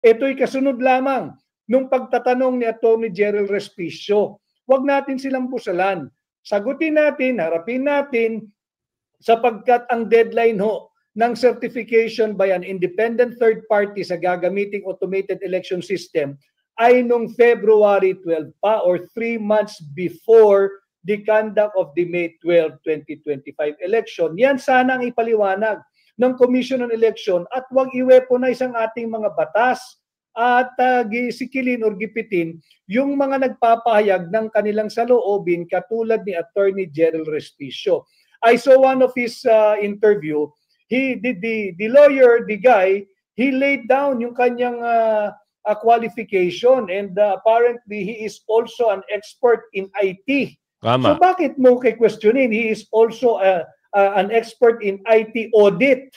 Ito'y kasunod lamang nung pagtatanong ni Atty. Gerald Respicio. Huwag natin silang busalan. Sagutin natin, harapin natin, sapagkat ang deadline ho ng certification by an independent third party sa gagamiting automated election system ay nung February 12 pa or 3 months before the conduct of the May 12, 2025 election. Yan sana ang ipaliwanag ng Commission on Election at huwag i-weaponize ang ating mga batas at gisikilin or gipitin yung mga nagpapahayag ng kanilang saloobin katulad ni Attorney Gerald Respicio. I saw one of his interview. The lawyer, the guy, he laid down yung kanyang qualification and apparently he is also an expert in IT. Tama. So bakit mo questionin? He is also an expert in IT audit.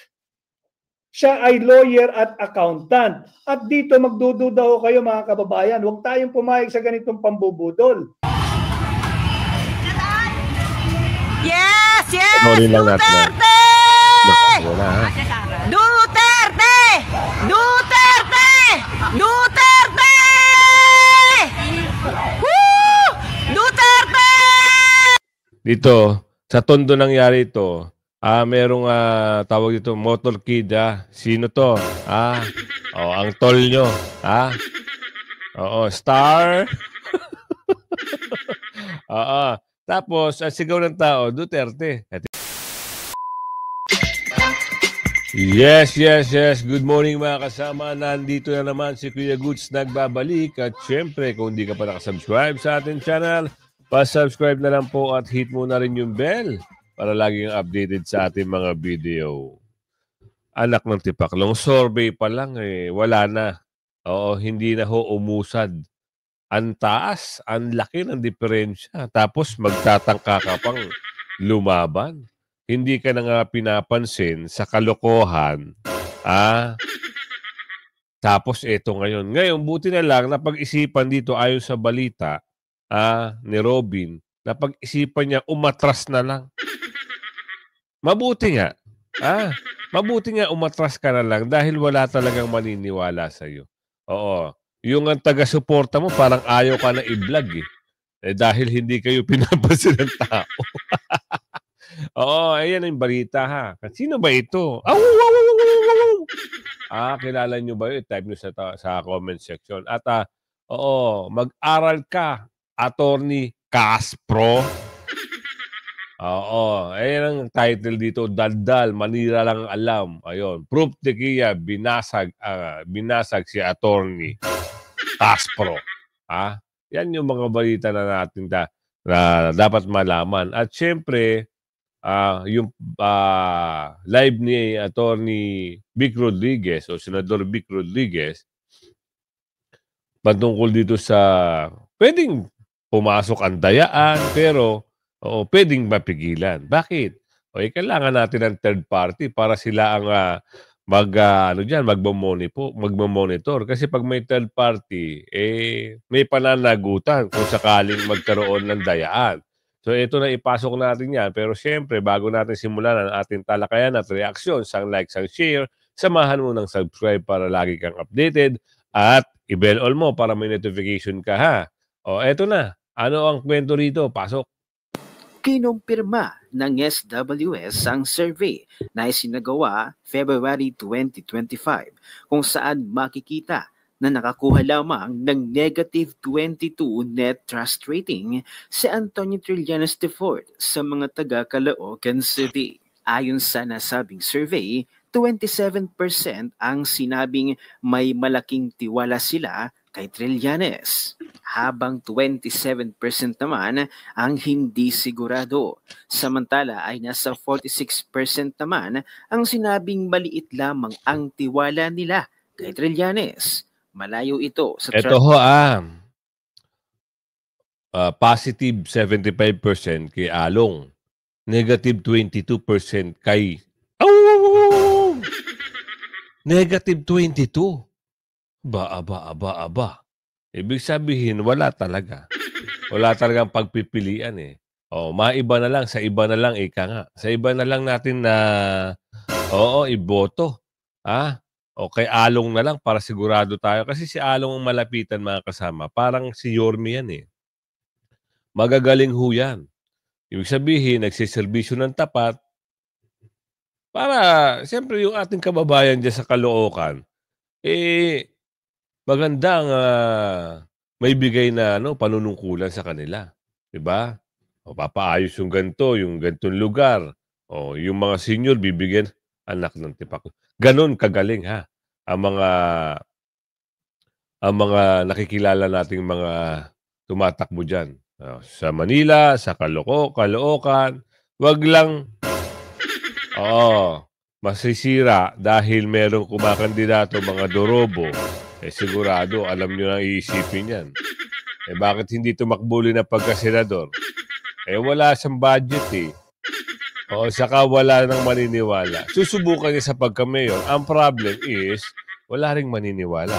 Siya ay lawyer at accountant. At dito magdududa ho kayo mga kababayan, huwag tayong pumayag sa ganitong pambubudol. Yes! Yes! Sorry lang natin. Duterte! Duterte! Duterte! Duterte! Woo! Duterte! Dito, sa Tondo nangyari ito, merong tawag dito, motorkid, Sino to? Ang tol nyo, Oo, star. Oo. Tapos, ang sigaw ng tao, Duterte. Yes. Good morning mga kasama. Nandito na naman si Kuya Goods nagbabalik. At syempre, kung hindi ka pa nakasubscribe sa ating channel, pa-subscribe na lang po at hit mo na rin yung bell para laging updated sa ating mga video. Anak ng tipaklong, survey pa lang wala na. Oo, hindi na ho umusad. Ang taas, ang laki ng diferensya. Tapos magtatangka ka pang lumaban. Hindi ka na nga pinapansin sa kalokohan. Tapos eto ngayon. Ngayon, buti na lang napag-isipan dito ayon sa balita ni Robin, napag-isipan niya umatras na lang. Mabuti nga. Mabuti nga umatras ka na lang dahil wala talagang maniniwala sa'yo. Oo. Yung ang taga-suporta mo, parang ayaw ka na i-vlog dahil hindi kayo pinapansin ng tao. Oo, ayan yung balita Sino ba ito? Kilala nyo ba yun? Type nyo sa comment section. At mag-aral ka, Attorney Castro. Oo, ayan ang title dito, Daldal, Manira lang alam. Ayun, proof tekiya, binasag si Attorney Castro. Yan yung mga balita na natin na dapat malaman. At syempre, yung live ni Attorney Vic Rodriguez o Senador Vic Rodriguez patungkol dito sa pwedeng pumasok ang dayaan pero pwedeng mapigilan. Bakit? Kailangan natin ng third party para sila ang magmamonitor. Kasi pag may third party, may pananagutan kung sakaling magkaroon ng dayaan. So ito na ipasok natin yan. Pero siyempre, bago natin simulan ang ating talakayan at reaksyon, sang like, sang share, samahan mo ng subscribe para lagi kang updated at i-bell all mo para may notification ka eto na. Ano ang kwento rito? Pasok. Kinumpirma ng SWS ang survey na isinagawa February 2025 kung saan makikita na nakakuha lamang ng negative 22 net trust rating si Antonio Trillanes IV sa mga taga-Caloocan City. Ayon sa nasabing survey, 27% ang sinabing may malaking tiwala sila kay Trillanes, habang 27% naman ang hindi sigurado. Samantala ay nasa 46% naman ang sinabing maliit lamang ang tiwala nila kay Trillanes. Malayo ito sa positive 75% kay Along, negative 22% kay negative 22. Aba. Ibig sabihin, wala talaga. Wala talagang pagpipilian maiba na lang, sa iba na lang, ika nga. Sa iba na lang natin na, iboto. O kay Along na lang para sigurado tayo. Kasi si Along ang malapitan mga kasama. Parang si Yorme yan eh. Magagaling ho yan. Ibig sabihin, nagsiservisyo ng tapat para, siyempre, yung ating kababayan dyan sa Caloocan, magandang may bigay na panunungkulan sa kanila. Diba? O papaayos yung gantong lugar. O yung mga senior bibigyan, anak ng tipak. Ganon kagaling ha. Ang mga nakikilala nating mga tumatakbo dyan. Sa Manila, sa Caloocan, wag lang masisira dahil merong kumakandidato mga dorobo. Sigurado, alam nyo na iisipin yan. Bakit hindi tumakbuli na pagkasenador? Wala siyang budget eh. Saka wala nang maniniwala. Susubukan niya sa pagka-mayor. Ang problem is, wala ring maniniwala.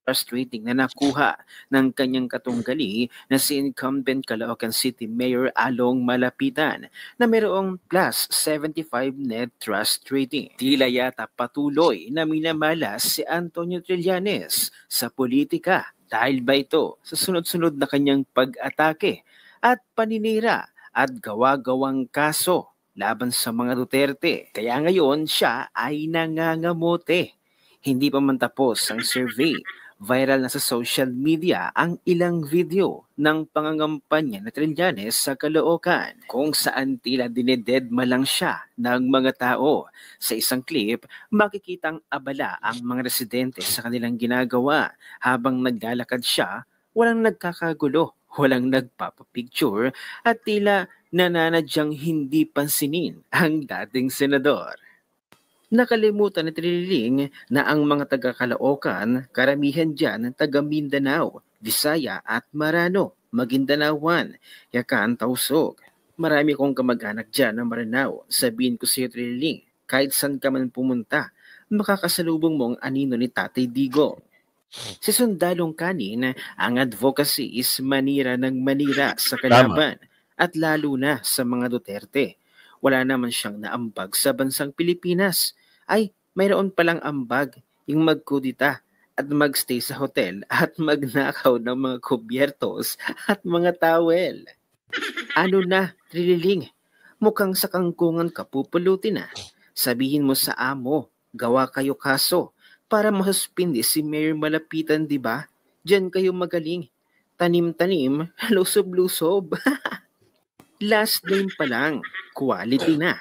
Frustrating na nakuha ng kanyang katunggali na si incumbent Caloocan City Mayor Along Malapitan na mayroong plus 75 net trust rating. Tila yata patuloy na minamalas si Antonio Trillanes sa politika dahil ba ito sa sunod-sunod na kanyang pag-atake at paninira at gawa-gawang kaso laban sa mga Duterte. Kaya ngayon siya ay nangangamote. Hindi pa man tapos ang survey. Viral na sa social media ang ilang video ng pangangampanya na Trillanes sa Caloocan kung saan tila dinededma lang siya ng mga tao. Sa isang clip, makikitang abala ang mga residente sa kanilang ginagawa habang naglalakad siya, walang nagkakagulo, walang nagpapapicture at tila nananadyang hindi pansinin ang dating senador. Nakalimutan ni Trililing na ang mga taga-Caloocan, karamihan dyan taga Mindanao, Visaya at Marano, Magindanaoan, Yakan, Tausog. Marami kong kamag-anak dyan na Maranao. Sabihin ko si Trililing, kahit saan ka man pumunta, makakasalubong mo ang anino ni Tatay Digong. Si Sundalong Kanin, ang advocacy is manira ng manira sa kalaban at lalo na sa mga Duterte. Wala naman siyang naambag sa bansang Pilipinas. Ay, mayroon palang ambag yung magkudita at magstay sa hotel at magnakaw ng mga kubyertos at mga towel. Ano na, Trililing? Mukhang sa kangkungan ka pupulutin na. Sabihin mo sa amo, gawa kayo kaso para masuspindi si Mayor Malapitan, di ba? Diyan kayo magaling. Tanim-tanim, lusob-lusob. Last name pa lang, quality na.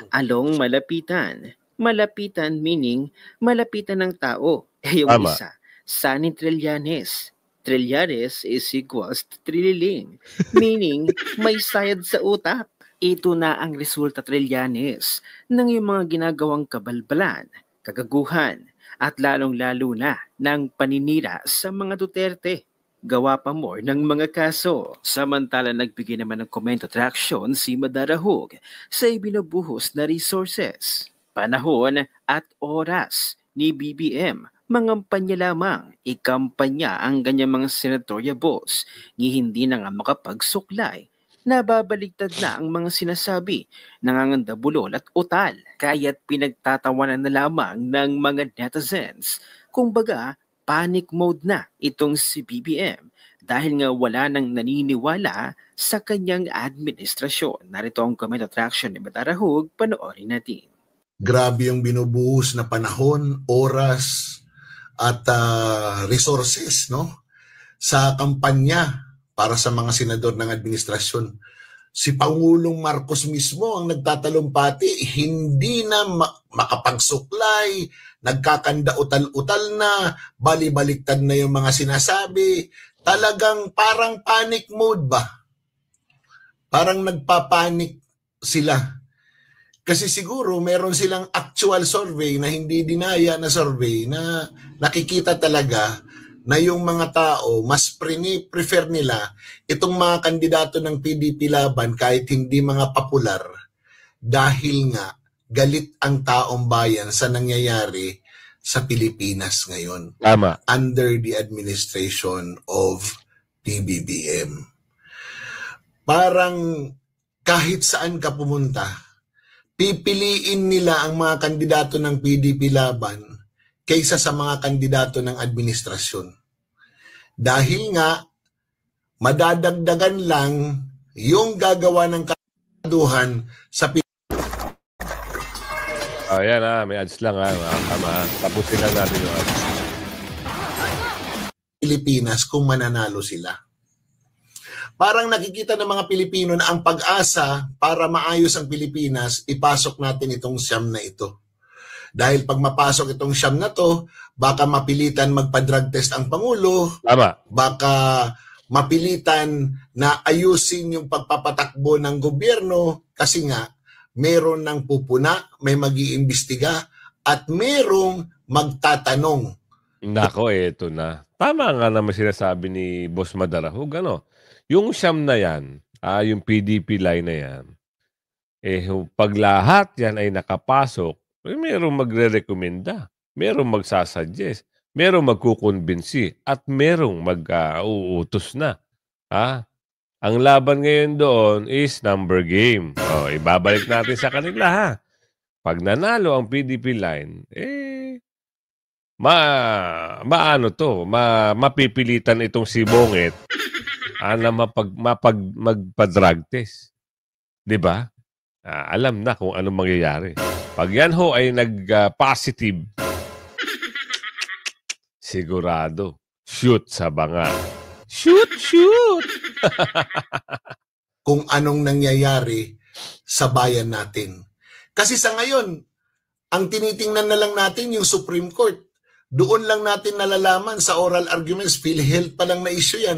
Along Malapitan. Malapitan meaning malapitan ng tao. Yung isa, Sunny Trillanes. Trillanes is equals to Trililing, meaning may sayad sa utak. Ito na ang resulta, Trillanes, ng yung mga ginagawang kabalbalan, kagaguhan, at lalong-lalo na ng paninira sa mga Duterte. Gawa pa more ng mga kaso. Samantala nagbigay naman ng komento at reaksyon si Madarahog sa ibinubuhos na resources, panahon at oras ni BBM. Mangampanya lamang, ikampanya ang ganyang mga senatorial boss, hindi na nga makapagsuklay. Nababaligtad na ang mga sinasabi, nangangandabulol at utal, kaya't pinagtatawanan na lamang ng mga netizens. Kumbaga, panic mode na itong si BBM dahil nga wala nang naniniwala sa kanyang administrasyon. Narito ang comment at reaction ni Madarahog, panoorin natin. Grabe yung binubuhos na panahon, oras at resources sa kampanya para sa mga senador ng administrasyon. Si Pangulong Marcos mismo ang nagtatalumpati, hindi na makapagsuklay, nagkakanda utal-utal na, bali-baliktad na yung mga sinasabi. Talagang parang panic mode ba? Parang nagpapanik sila. Kasi siguro meron silang actual survey na hindi dinaya na survey na nakikita talaga na yung mga tao mas prefer nila itong mga kandidato ng PDP laban kahit hindi mga popular dahil nga galit ang taong bayan sa nangyayari sa Pilipinas ngayon. Tama. Under the administration of PBBM. Parang kahit saan ka pumunta, pipiliin nila ang mga kandidato ng PDP laban kaysa sa mga kandidato ng administrasyon. Dahil nga, madadagdagan lang yung gagawa ng kaduhan sa Ayan may ads lang tapusin lang natin yung ads. Pilipinas kung mananalo sila. Parang nakikita ng mga Pilipino na ang pag-asa para maayos ang Pilipinas, ipasok natin itong siyam na ito. Dahil pag mapasok itong siyam na to, baka mapilitan magpa-drug test ang Pangulo. Tama. Baka mapilitan na ayusin yung pagpapatakbo ng gobyerno kasi nga meron ng pupuna, may mag-iimbestiga, at merong magtatanong. Nako, eto na. Tama nga naman sinasabi ni Boss Madarahug, yung siyam na yan, yung PDP line na yan, pag lahat yan ay nakapasok, merong magre-recommenda, merong magsasuggest, merong magkukonbinsi, at merong mag-uutos na. Ang laban ngayon doon is number game. Ibabalik natin sa kanila, ha. Pag nanalo ang PDP line, mapipilitan itong si Bongit na magpa-drug test. 'Di ba? Alam na kung anong mangyayari. Pag yan ho ay nag-positive, sigurado, shoot sa banga. Shoot! Kung anong nangyayari sa bayan natin. Kasi sa ngayon, ang tinitingnan na lang natin yung Supreme Court. Doon lang natin nalalaman sa oral arguments, PhilHealth pa lang na issue yan,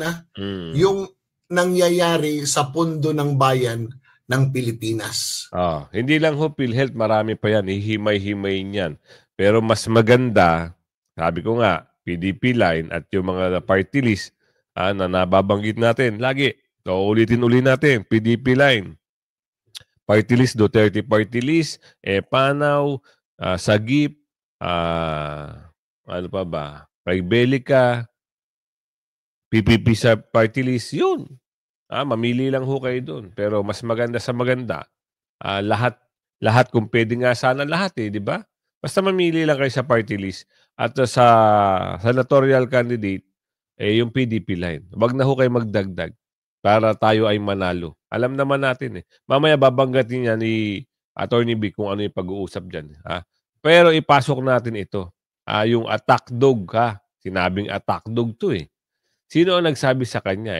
yung nangyayari sa pundo ng bayan ng Pilipinas. Hindi lang ho PhilHealth, marami pa yan, hihimay-himay niyan. Pero mas maganda, sabi ko nga, PDP line at yung mga party list na nababanggit natin lagi. So, ulitin natin, PDP line. Party list, Duterte party list, Panaw, Sagip, ano pa ba? Pagbelika, PPP sa party list, yun. Mamili lang ho kayo dun. Pero mas maganda sa maganda, lahat kung pwede nga sana lahat di ba? Basta mamili lang kayo sa party list. At sa senatorial candidate, yung PDP line. Wag na ho kayo magdagdag para tayo ay manalo. Alam naman natin Mamaya babanggatin niya ni Attorney B kung ano yung pag-uusap dyan. Pero ipasok natin ito. Yung attack dog, Sinabing attack dog to Sino ang nagsabi sa kanya?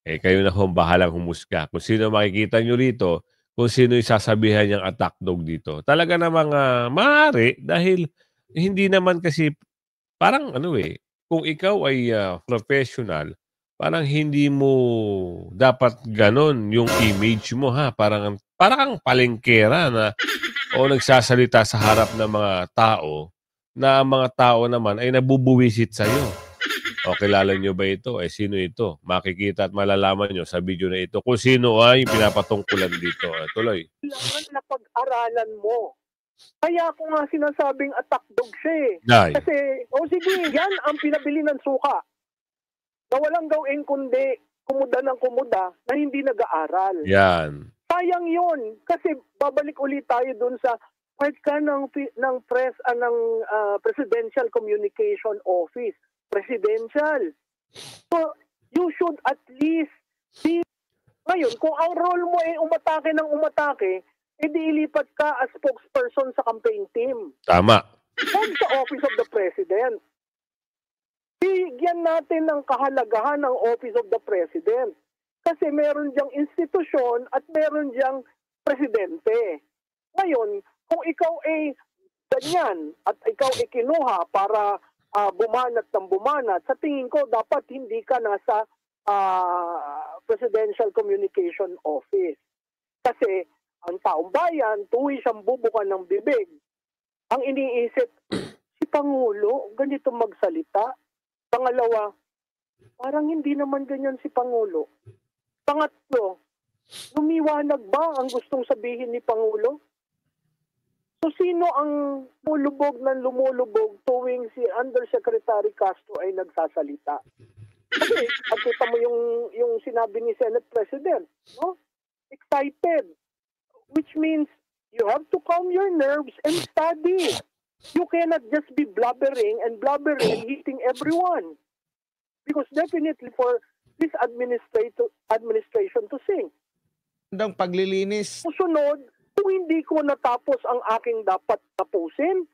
Kayo na ho bahalang humusga. Kung sino makikita nyo rito, kung sino yung sasabihan niyang attack dog dito. Talaga namang maaari dahil hindi naman kasi parang kung ikaw ay professional, parang hindi mo dapat ganon yung image mo parang kang palengkera na nagsasalita sa harap ng mga tao na ang mga tao naman ay nabubuwisit sa'yo. Kilala nyo ba ito? Sino ito? Makikita at malalaman nyo sa video na ito kung sino ay pinapatungkulan dito. Tuloy. Kailangan na pag-aralan mo. Kaya ako nga sinasabing attack dog siya Kasi, sige, yan ang pinabili ng suka. Na walang gawin kundi kumuda ng kumuda na hindi nag-aaral. Yan. Sayang yun. Kasi babalik ulit tayo dun sa part ka ng Presidential Communication Office. Presidential. So, you should at least be... Ngayon, kung ang role mo ay umatake ng umatake, edi ilipat ka as spokesperson sa campaign team. Tama. From sa Office of the President. Bigyan natin ng kahalagahan ng Office of the President. Kasi meron diyang institusyon at meron diyang presidente. Ngayon, kung ikaw ay ganyan at ikaw ay kinuha para bumanat ng bumanat, sa tingin ko dapat hindi ka nasa Presidential Communication Office. Kasi ang taong bayan, tuwi siyang bubukan ng bibig. Ang iniisip, si Pangulo, ganito magsalita. Pangalawa, parang hindi naman ganyan si Pangulo. Pangatlo, lumiwanag ba ang gustong sabihin ni Pangulo? So sino ang lumulubog tuwing si Undersecretary Castro ay nagsasalita? Kasi kita mo yung sinabi ni Senate President, no? Excited. which means you have to calm your nerves and study. You cannot just be blubbering and hitting everyone. Because definitely for this administration to sing. Ang paglilinis. Susunod, kung hindi ko natapos ang aking dapat tapusin,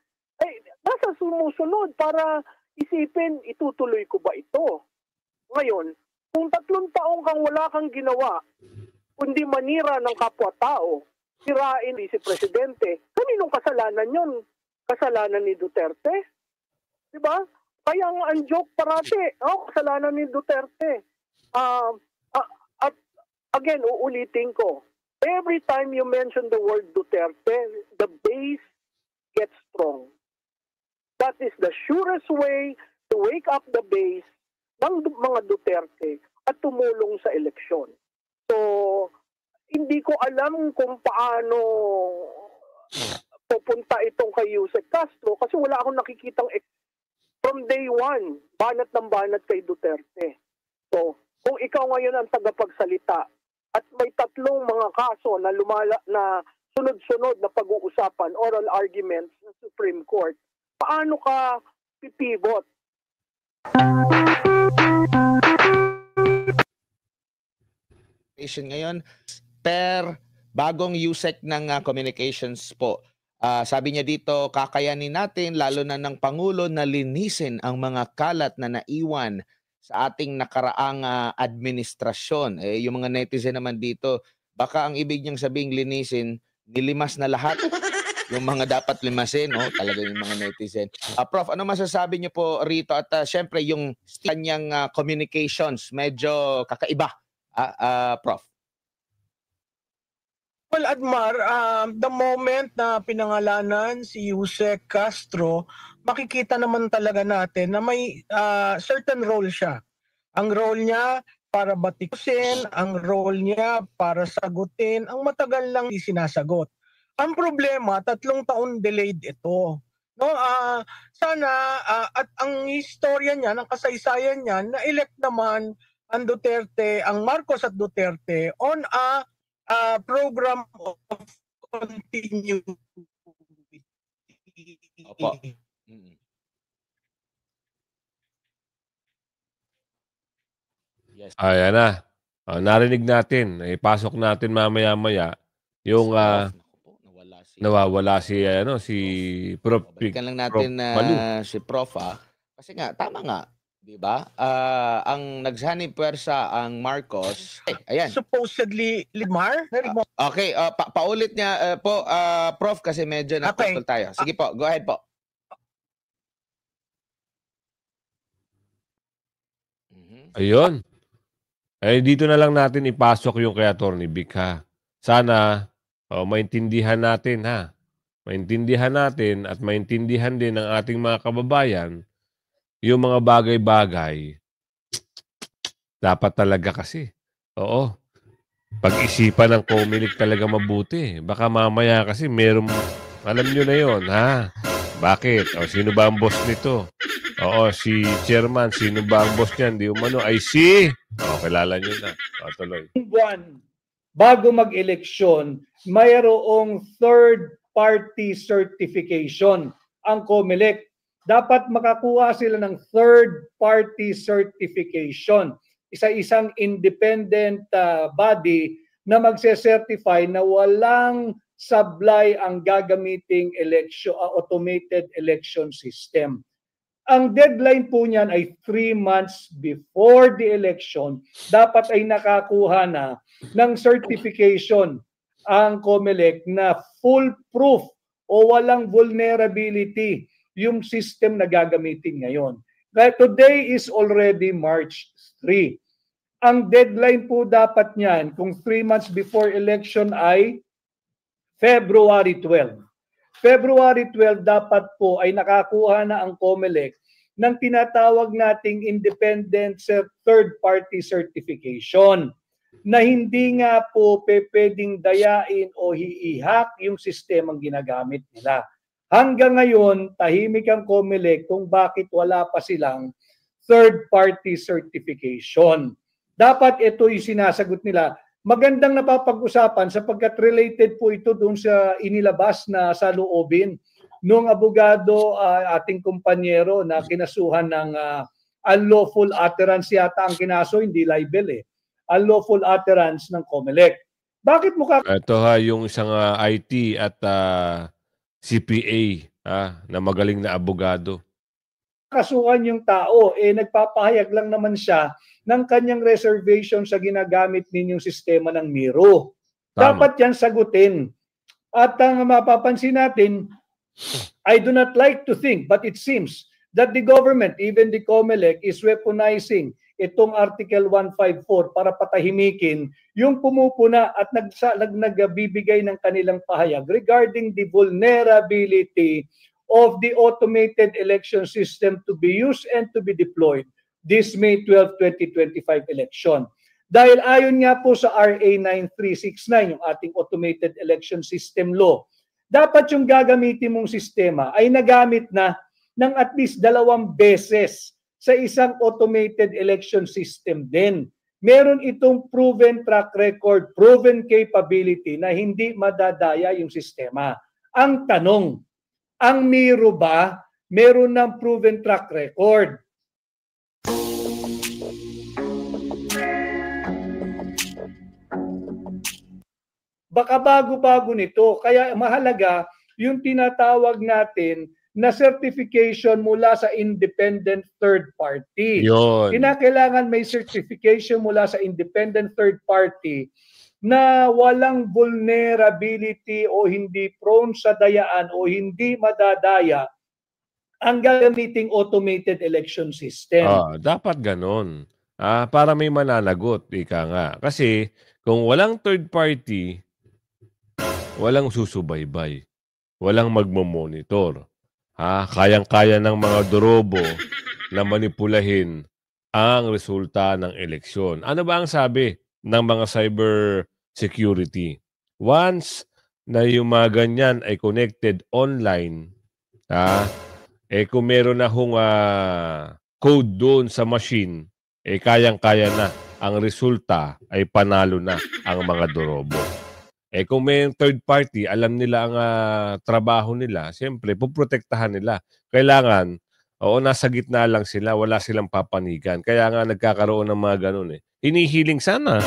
nasa sumusunod para isipin, itutuloy ko ba ito? Ngayon, kung 3 taong kang wala kang ginawa, kundi manira ng kapwa-tao, sirain si Presidente, kaninong kasalanan yon? Kasalanan ni Duterte? Diba? Kaya ang joke parati, kasalanan ni Duterte. Again, uulitin ko, every time you mention the word Duterte, the base gets strong. That is the surest way to wake up the base ng mga Duterte at tumulong sa eleksyon. So, hindi ko alam kung paano pupunta itong kay Yusek Castro kasi wala akong nakikitang from day one, banat ng banat kay Duterte. So, kung ikaw ngayon ang tagapagsalita at may 3 mga kaso na na sunod-sunod na pag-uusapan, oral arguments sa Supreme Court, paano ka pipivot? Ngayon, per bagong USEC ng communications po. Sabi niya dito, kakayanin natin, lalo na ng Pangulo, na linisin ang mga kalat na naiwan sa ating nakaraang administrasyon. Yung mga netizen naman dito, baka ang ibig niyang sabing linisin, nilimas na lahat. Yung mga dapat limasin, talaga yung mga netizen. Prof, ano masasabi niyo po rito? At syempre, yung kanyang communications, medyo kakaiba. Prof. Well, Admar, the moment na pinangalanan si Yusek Castro, makikita naman talaga natin na may certain role siya. Ang role niya para batikusin, ang role niya para sagutin, ang matagal lang sinasagot. Ang problema, 3 taon delayed ito. No, sana at ang istorya niya, ng kasaysayan niya, na-elect naman ang Duterte, ang Marcos at Duterte on a program of continuity. Opo. Yes. Ayan na. Narinig natin. Ipasok natin mamaya-maya yung nawawala si Prof. Balikan lang natin si Prof. Kasi nga, tama nga. Diba? Ang nagsanib puwersa ang Marcos. Ayan. Supposedly, Lidmar? Okay, paulit niya po, Prof, kasi medyo naputol tayo. Sige po, go ahead po. Ayun. Dito na lang natin ipasok yung kay Atty. Vic, ha. Sana maintindihan natin, ha. Maintindihan natin at maintindihan din ng ating mga kababayan yung mga bagay-bagay, dapat talaga kasi. Oo. Pag-isipan ng Comelec talaga mabuti. Baka mamaya kasi meron, alam nyo na yon, ha? Bakit? Sino ba ang boss nito? Si chairman. Sino ba ang boss niyan? Di umano. I see. Kilala nyo na. Tuloy. Buwan, bago mag-eleksyon, mayroong third-party certification ang Comelec. Dapat makakuha sila ng third-party certification. Isa-isang independent body na magse-certify na walang sablay ang gagamiting automated election system. Ang deadline po niyan ay 3 months before the election. Dapat ay nakakuha na ng certification ang Comelec na foolproof o walang vulnerability yung system na gagamitin ngayon. Today is already March 3. Ang deadline po dapat niyan kung 3 months before election ay February 12. February 12 dapat po ay nakakuha na ang Comelec ng tinatawag nating independent third-party certification na hindi nga po pwedeng dayain o hiihak yung sistemang ginagamit nila. Hanggang ngayon, tahimik ang Comelec kung bakit wala pa silang third-party certification. Dapat ito yung sinasagot nila, magandang napapag-usapan sapagkat related po ito doon sa inilabas na saloobin nung abogado, ating kumpanyero na kinasuhan ng unlawful utterance yata ang kinaso, hindi libel eh. Unlawful utterance ng COMELEC. Bakit mukha Ito yung isang IT at CPA na magaling na abogado. kasuhan yung tao? Nagpapahayag lang naman siya ng kanyang reservation sa ginagamit ninyong sistema ng Miro. Tama. Dapat yan sagutin. At ang mapapansin natin, I do not like to think, but it seems that the government, even the COMELEC, is weaponizing itong Article 154 para patahimikin yung pumupuna at nagbibigay ng kanilang pahayag regarding the vulnerability of the automated election system to be used and to be deployed this May 12, 2025 election. Dahil ayon nga po sa RA 9369, yung ating automated election system law, dapat yung gagamitin mong sistema ay nagamit na ng at least 2 beses sa isang automated election system din. Meron itong proven track record, proven capability na hindi madadaya yung sistema. Ang tanong, ang Miro ba meron ng proven track record? Baka bago-bago nito. Kaya mahalaga yung tinatawag natin na certification mula sa independent third party. Yun. Kinakailangan may certification mula sa independent third party na walang vulnerability o hindi prone sa dayaan o hindi madadaya ang gagamiting automated election system. Dapat ganon. Para may mananagot, ika nga. Kasi kung walang third party, walang susubaybay. Walang magmomonitor. Kayang-kaya ng mga dorobo na manipulahin ang resulta ng eleksyon. Ano ba ang sabi ng mga cyber security? Once na yung mga ganyan ay connected online, kung meron na hong code doon sa machine, kayang-kaya na ang resulta ay panalo na ang mga dorobo. Kung may third party, alam nila ang trabaho nila, siyempre, puprotektahan nila. Kailangan, nasa gitna lang sila, wala silang papanigan. Kaya nga nagkakaroon ng mga ganun. Hinihiling sana.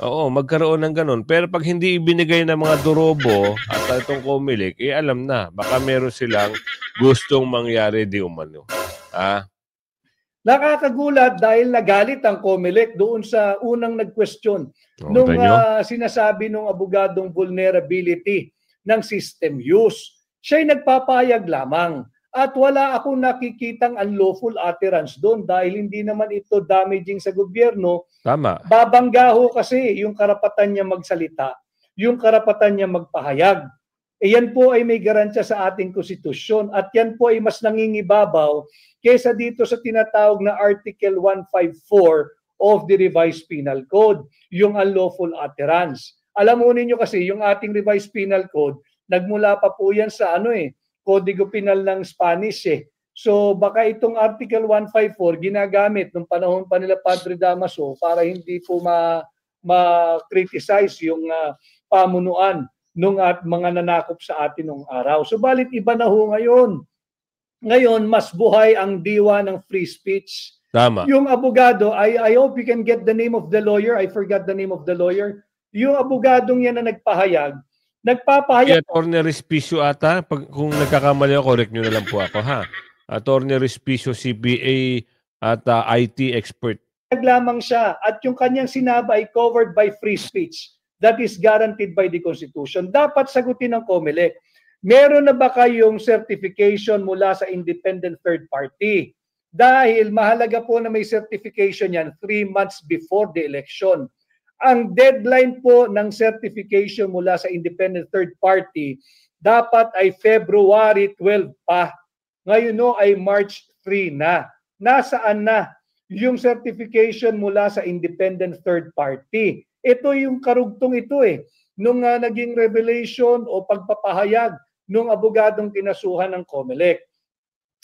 Magkaroon ng ganun. Pero pag hindi ibinigay ng mga dorobo at itong COMELEC, alam na, baka meron silang gustong mangyari di umano. Nakakagulat dahil nagalit ang COMELEC doon sa unang nag-question nung sinasabi ng abogadong vulnerability ng system use. Siya'y nagpapahayag lamang at wala akong nakikitang unlawful utterance doon dahil hindi naman ito damaging sa gobyerno. Tama. Babanggaho kasi yung karapatan niya magsalita, yung karapatan niya magpahayag. Yan po ay may garantiya sa ating konstitusyon at yan po ay mas nangingibabaw kaysa dito sa tinatawag na Article 154 of the Revised Penal Code, yung unlawful utterance. Alam mo ninyo kasi yung ating Revised Penal Code, nagmula pa po yan sa Kodigo Penal ng Spanish So baka itong Article 154 ginagamit nung panahon pa nila Padre Damaso para hindi po ma-criticize yung pamunuan nung mga nanakop sa atin nung araw. Subalit iba na ho ngayon. Ngayon, mas buhay ang diwa ng free speech. Tama. Yung abogado, I hope you can get the name of the lawyer. I forgot the name of the lawyer. Yung abogadong yan na nagpahayag. Attorney Respicio ata. Kung nagkakamali ako, correct nyo na lang po ako, Attorney Respicio, CPA at IT expert. Naglamang siya at yung kanyang sinaba ay covered by free speech that is guaranteed by the Constitution. Dapat sagutin ng COMELEC. Meron na ba kayong certification mula sa independent third party? Dahil mahalaga po na may certification yan 3 months before the election. Ang deadline po ng certification mula sa independent third party dapat ay February 12 pa. Ngayon ay March 3 na. Nasaan na yung certification mula sa independent third party? Ito yung karugtong ito nung naging revelation o pagpapahayag nung abogadong kinasuhan ng COMELEC.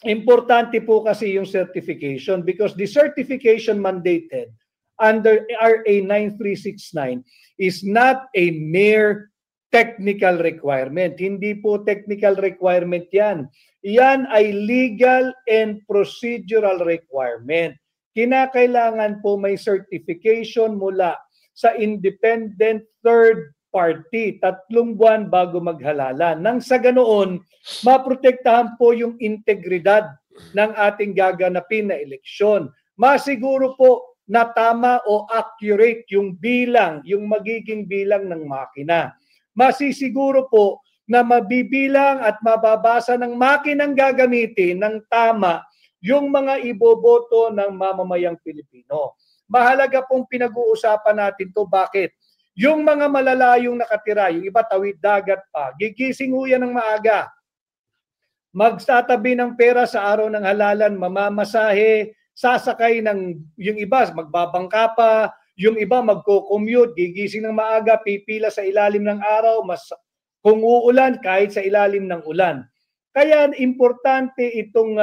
Importante po kasi yung certification because the certification mandated under RA 9369 is not a mere technical requirement. Hindi po technical requirement yan. Yan ay legal and procedural requirement. Kinakailangan po may certification mula sa independent third party, 3 buwan bago maghalalan. Nang sa ganoon, maprotektahan po yung integridad ng ating gaganapin na eleksyon. Masiguro po na tama o accurate yung bilang, yung magiging bilang ng makina. Masisiguro po na mabibilang at mababasa ng makinang gagamitin ng tama yung mga iboboto ng mamamayang Pilipino. Mahalaga pong pinag-uusapan natin to. Bakit? Yung mga malalayong nakatira, yung iba tawid dagat pa, gigising ho yan ng maaga. Magtatabi ng pera sa araw ng halalan, mamamasahe, sasakay ng, yung iba magbabangka pa, yung iba magko-commute, gigising ng maaga, pipila sa ilalim ng araw, kung uulan, kahit sa ilalim ng ulan. Kaya importante itong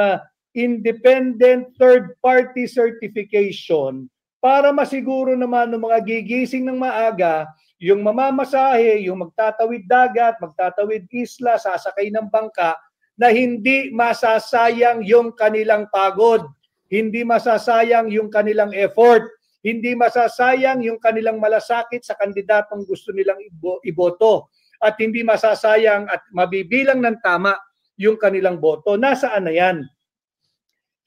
independent third-party certification para masiguro naman ng mga gigising ng maaga, yung mamamasahe, yung magtatawid dagat, magtatawid isla, sasakay ng bangka, na hindi masasayang yung kanilang pagod, hindi masasayang yung kanilang effort, hindi masasayang yung kanilang malasakit sa kandidatong gusto nilang iboto, at hindi masasayang at mabibilang ng tama yung kanilang boto. Nasaan na yan?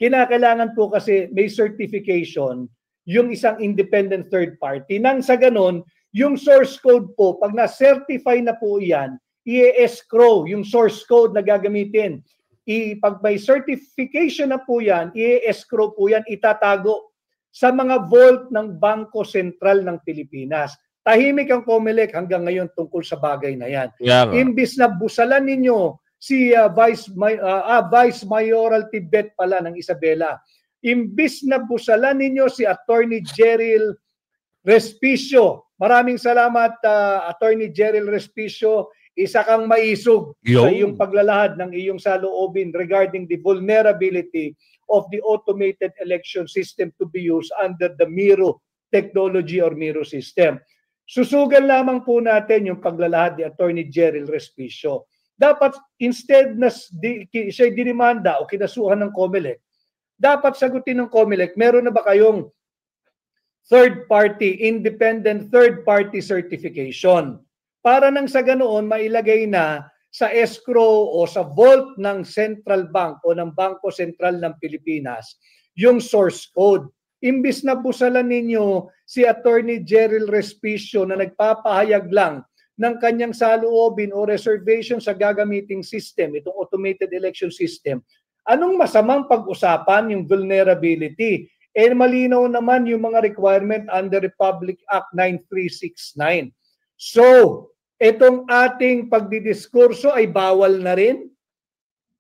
Kinakailangan po kasi may certification yung isang independent third party. Nang sa ganon, yung source code po, pag na-certify na po yan, i-escrow yung source code na gagamitin. Pag may certification na po yan, i-escrow po yan, itatago sa mga vault ng Bangko Sentral ng Pilipinas. Tahimik ang COMELEC hanggang ngayon tungkol sa bagay na yan. Imbis na busalan ninyo si Vice Mayoral Tibet pala ng Isabela, imbis na busalan ninyo si Attorney Jeryl Respicio. Maraming salamat, Attorney Jeryl Respicio. Isa kang maisog sa iyong paglalahad ng iyong saloobin regarding the vulnerability of the automated election system to be used under the Miro technology or Miro system. Susugan lamang po natin yung paglalahad ni Attorney Jeryl Respicio. Dapat instead na siya dinimanda o kinasuhan ng COMELEC, dapat sagutin ng COMELEC, meron na ba kayong third-party, independent third-party certification? Para nang sa ganoon, mailagay na sa escrow o sa vault ng Central Bank o ng Bangko Sentral ng Pilipinas yung source code. Imbis na busalan ninyo si Attorney Jeryl Respicio na nagpapahayag lang ng kanyang saloobin o reservation sa gagamiting system, itong automated election system, anong masamang pag-usapan yung vulnerability? Malinaw naman yung mga requirement under Republic Act 9369. So, itong ating pagdidiskurso ay bawal na rin?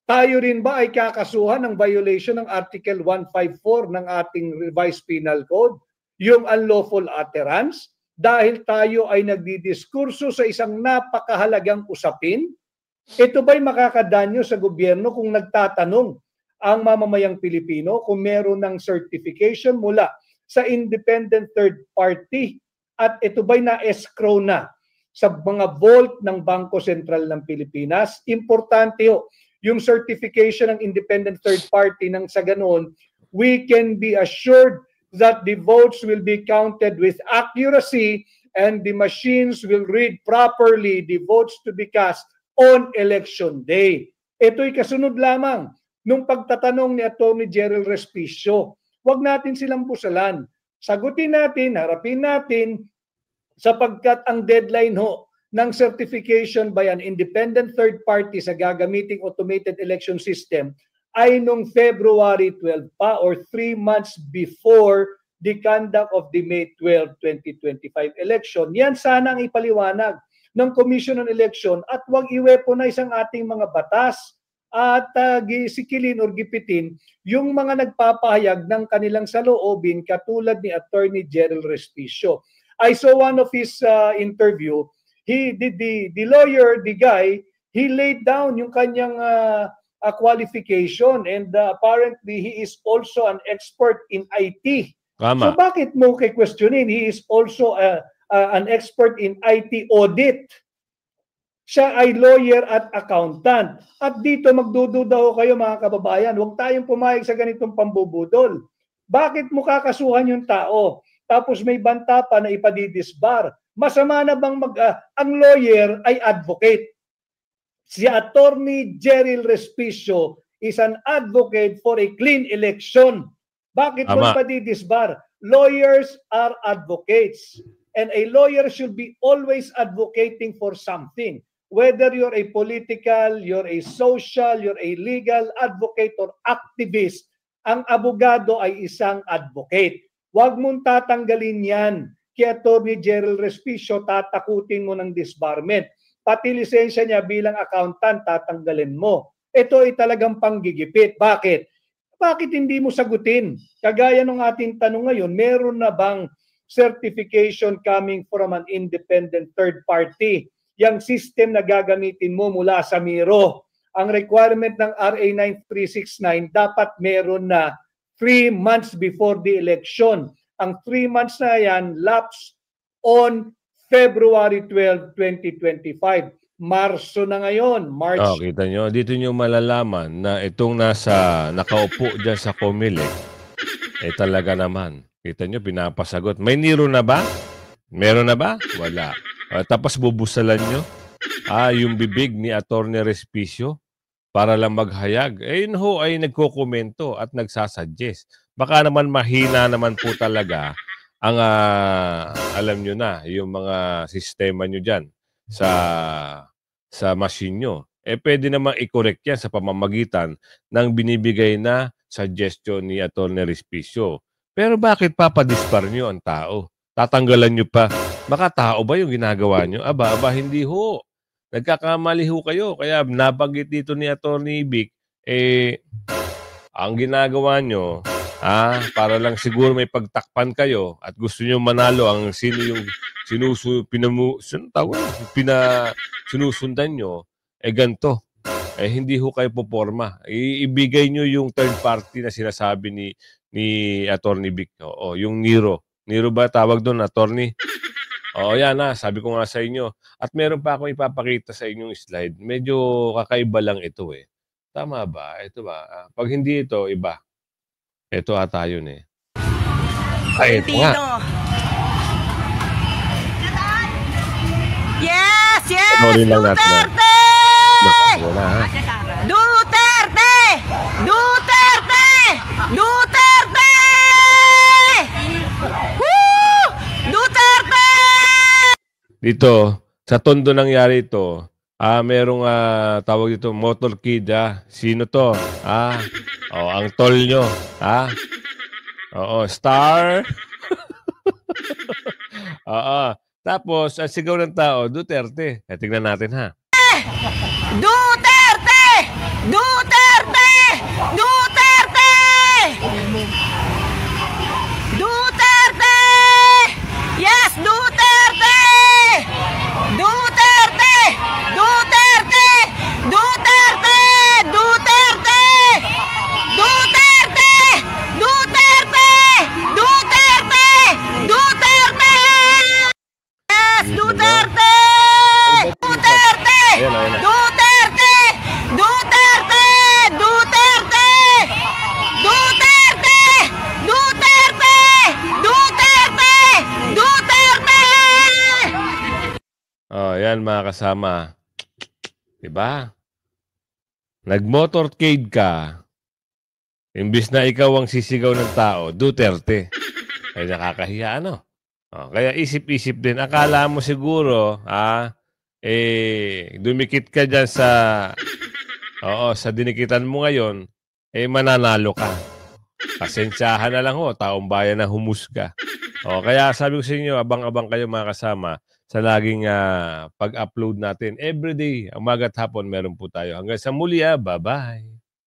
Tayo rin ba ay kakasuhan ng violation ng Article 154 ng ating Revised Penal Code, yung unlawful utterance, dahil tayo ay nagdidiskurso sa isang napakahalagang usapin? Ito ba'y makakadanyo sa gobyerno kung nagtatanong ang mamamayang Pilipino kung meron ng certification mula sa independent third party at ito ba'y na-escrow na sa mga vault ng Bangko Sentral ng Pilipinas? Importante yung certification ng independent third party, nang sa ganoon, we can be assured that the votes will be counted with accuracy and the machines will read properly the votes to be cast on election day. Ito'y kasunod lamang nung pagtatanong ni Atty. Jeryl Respicio. Huwag natin silang busalan. Sagutin natin, harapin natin, sapagkat ang deadline ng certification by an independent third party sa gagamiting automated election system ay nung February 12 pa or 3 months before the conduct of the May 12, 2025 election. Yan sana ang ipaliwanag ng Commission on Election at huwag i-weaponize ang ating mga batas at gisikilin or gipitin yung mga nagpapahayag ng kanilang saloobin katulad ni Attorney Jeryl Respicio. I saw one of his interview. The lawyer, the guy, he laid down yung kanyang qualification and apparently he is also an expert in IT Tama. So bakit mo questionin? He is also an expert in IT audit. Siya ay lawyer at accountant. At dito magdududa ho kayo mga kababayan, huwag tayong pumayag sa ganitong pambubudol. Bakit mo kakasuhan yung tao? Tapos may banta pa na ipadidisbar. Masama na bang ang lawyer ay advocate? Si Attorney Jeryl Respicio is an advocate for a clean election. Bakit mo ipadidisbar? Lawyers are advocates. And a lawyer should be always advocating for something. Whether you're a political, you're a social, you're a legal advocate or activist, ang abogado ay isang advocate. Huwag mong tatanggalin yan. Kay Attorney Jeryl Respicio, tatakutin mo ng disbarment. Pati lisensya niya bilang accountant, tatanggalin mo. Ito ay talagang panggigipit. Bakit? Bakit hindi mo sagutin? Kagaya ng ating tanong ngayon, meron na bang certification coming from an independent third party? Yang system na gagamitin mo mula sa Miro. Ang requirement ng RA 9369, dapat meron na 3 months before the election. Ang 3 months na yan, lapse on February 12, 2025. Marso na ngayon, March. Oh, kita nyo, dito nyo malalaman na itong nakaupo dyan sa Comelec, talaga naman. Kita nyo, pinapasagot. May Niro na ba? Meron na ba? Wala. Tapos bubusalan nyo yung bibig ni Attorney Respicio para lang maghayag. Yun ho ay nagkokomento at nagsasuggest. Baka naman mahina naman po talaga ang alam nyo na, yung mga sistema nyo dyan sa machine nyo. Pwede naman i-correct yan sa pamamagitan ng binibigay na suggestion ni Attorney Respicio. Pero bakit papadispar nyo ang tao? Tatanggalan nyo pa. Baka tao ba yung ginagawa nyo? Aba, hindi ho. Nagkakamali ho kayo. Kaya nabanggit dito ni Attorney Vic, ang ginagawa nyo, para lang siguro may pagtakpan kayo at gusto nyo manalo ang sino yung sinusundan nyo, ganito. Hindi ho kayo poporma. Ibigay nyo yung third party na sinasabi ni Attorney Vic. O, yung Niro. Niro ba tawag doon, Attorney? Oo, yan na. Sabi ko nga sa inyo. At meron pa akong ipapakita sa inyong slide. Medyo kakaiba lang ito eh. Tama ba? Ito ba? Pag hindi ito, iba. Ito ata yun eh. Ay, ito nga. Yes! Yes! Sorry lang natin. Duterte! Wala ha. Duterte! Duterte! Duterte! Woo! Duterte! Dito, sa Tondo nangyari ito, merong tawag dito, motorkid, Sino to? Ang tol nyo, Oo, star. Oo. Tapos, ang sigaw ng tao, Duterte. Tingnan natin, ha? Duterte! Duterte! Duterte! Duterte! Yes, Duterte! Duterte! Duterte! Duterte! Duterte! Duterte! Duterte! Duterte! Duterte! Yes, Duterte! Duterte! Duterte! Duterte! Duterte! Duterte! Duterte! Duterte! Duterte! Yan mga kasama. Diba? Nag-motorcade ka, imbis na ikaw ang sisigaw ng tao, Duterte. Ay nakakahiya, ano? Kaya isip-isip din. Akala mo siguro, dumikit ka dyan sa dinikitan mo ngayon, mananalo ka. Pasensyahan na lang ho, taong bayan na humusga. Kaya sabi ko sa inyo, abang-abang kayo mga kasama sa laging pag-upload natin. Everyday, umaga at hapon, meron po tayo. Hanggang sa muli, bye-bye.